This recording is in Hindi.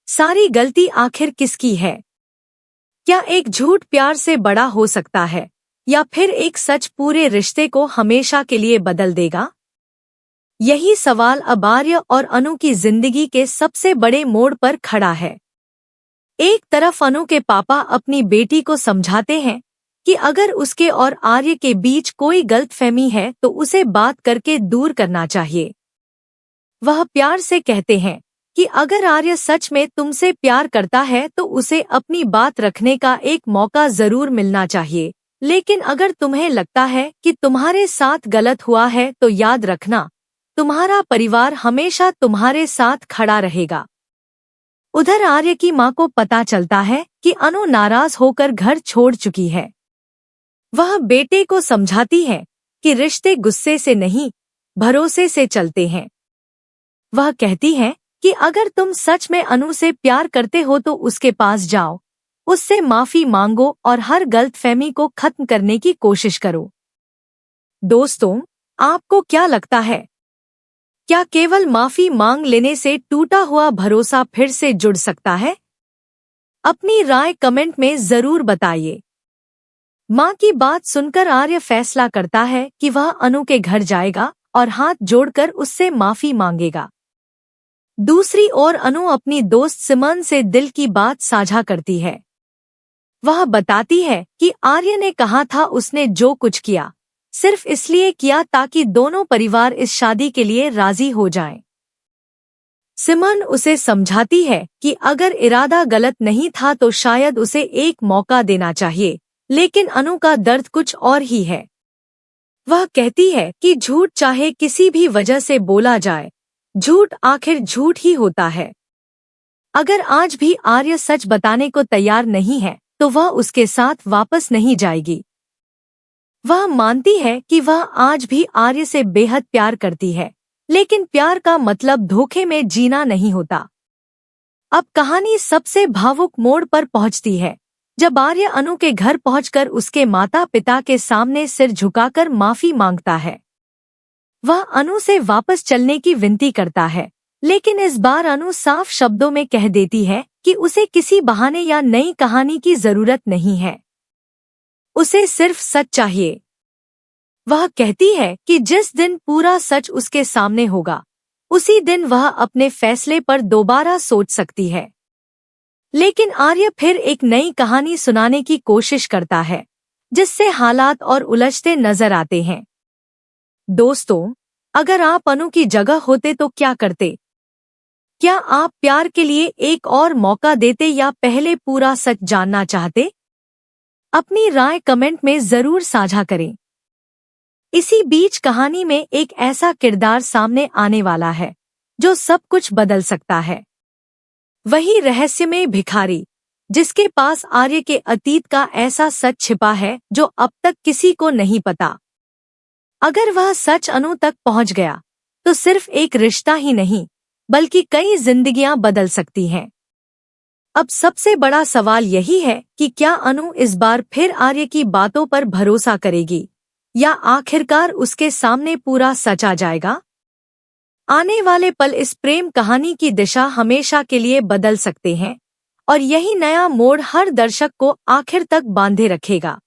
सारी गलती आखिर किसकी है? क्या एक झूठ प्यार से बड़ा हो सकता है, या फिर एक सच पूरे रिश्ते को हमेशा के लिए बदल देगा? यही सवाल अब आर्य और अनु की जिंदगी के सबसे बड़े मोड़ पर खड़ा है। एक तरफ अनु के पापा अपनी बेटी को समझाते हैं कि अगर उसके और आर्य के बीच कोई गलतफहमी है तो उसे बात करके दूर करना चाहिए। वह प्यार से कहते हैं कि अगर आर्य सच में तुमसे प्यार करता है तो उसे अपनी बात रखने का एक मौका जरूर मिलना चाहिए, लेकिन अगर तुम्हें लगता है कि तुम्हारे साथ गलत हुआ है तो याद रखना, तुम्हारा परिवार हमेशा तुम्हारे साथ खड़ा रहेगा। उधर आर्य की माँ को पता चलता है कि अनु नाराज होकर घर छोड़ चुकी है। वह बेटे को समझाती है कि रिश्ते गुस्से से नहीं, भरोसे से चलते हैं। वह कहती है कि अगर तुम सच में अनु से प्यार करते हो तो उसके पास जाओ, उससे माफी मांगो और हर गलतफहमी को खत्म करने की कोशिश करो। दोस्तों, आपको क्या लगता है? क्या केवल माफी मांग लेने से टूटा हुआ भरोसा फिर से जुड़ सकता है? अपनी राय कमेंट में जरूर बताइए। माँ की बात सुनकर आर्य फैसला करता है कि वह अनु के घर जाएगा और हाथ जोड़कर उससे माफी मांगेगा। दूसरी ओर अनु अपनी दोस्त सिमन से दिल की बात साझा करती है। वह बताती है कि आर्य ने कहा था उसने जो कुछ किया सिर्फ इसलिए किया ताकि दोनों परिवार इस शादी के लिए राजी हो जाएं। सिमन उसे समझाती है कि अगर इरादा गलत नहीं था तो शायद उसे एक मौका देना चाहिए, लेकिन अनु का दर्द कुछ और ही है। वह कहती है कि झूठ चाहे किसी भी वजह से बोला जाए, झूठ आखिर झूठ ही होता है। अगर आज भी आर्य सच बताने को तैयार नहीं है तो वह उसके साथ वापस नहीं जाएगी। वह मानती है कि वह आज भी आर्य से बेहद प्यार करती है, लेकिन प्यार का मतलब धोखे में जीना नहीं होता। अब कहानी सबसे भावुक मोड़ पर पहुंचती है जब आर्य अनु के घर पहुंचकर उसके माता पिता के सामने सिर झुकाकर माफी मांगता है। वह अनु से वापस चलने की विनती करता है, लेकिन इस बार अनु साफ शब्दों में कह देती है कि उसे किसी बहाने या नई कहानी की जरूरत नहीं है। उसे सिर्फ सच चाहिए। वह कहती है कि जिस दिन पूरा सच उसके सामने होगा, उसी दिन वह अपने फैसले पर दोबारा सोच सकती है। लेकिन आर्य फिर एक नई कहानी सुनाने की कोशिश करता है, जिससे हालात और उलझते नजर आते हैं। दोस्तों, अगर आप अनु की जगह होते तो क्या करते? क्या आप प्यार के लिए एक और मौका देते या पहले पूरा सच जानना चाहते? अपनी राय कमेंट में जरूर साझा करें। इसी बीच कहानी में एक ऐसा किरदार सामने आने वाला है जो सब कुछ बदल सकता है। वही रहस्यमय भिखारी, जिसके पास आर्य के अतीत का ऐसा सच छिपा है जो अब तक किसी को नहीं पता। अगर वह सच अनु तक पहुंच गया तो सिर्फ एक रिश्ता ही नहीं बल्कि कई जिंदगियां बदल सकती हैं। अब सबसे बड़ा सवाल यही है कि क्या अनु इस बार फिर आर्य की बातों पर भरोसा करेगी, या आखिरकार उसके सामने पूरा सच आ जाएगा? आने वाले पल इस प्रेम कहानी की दिशा हमेशा के लिए बदल सकते हैं, और यही नया मोड़ हर दर्शक को आखिर तक बांधे रखेगा।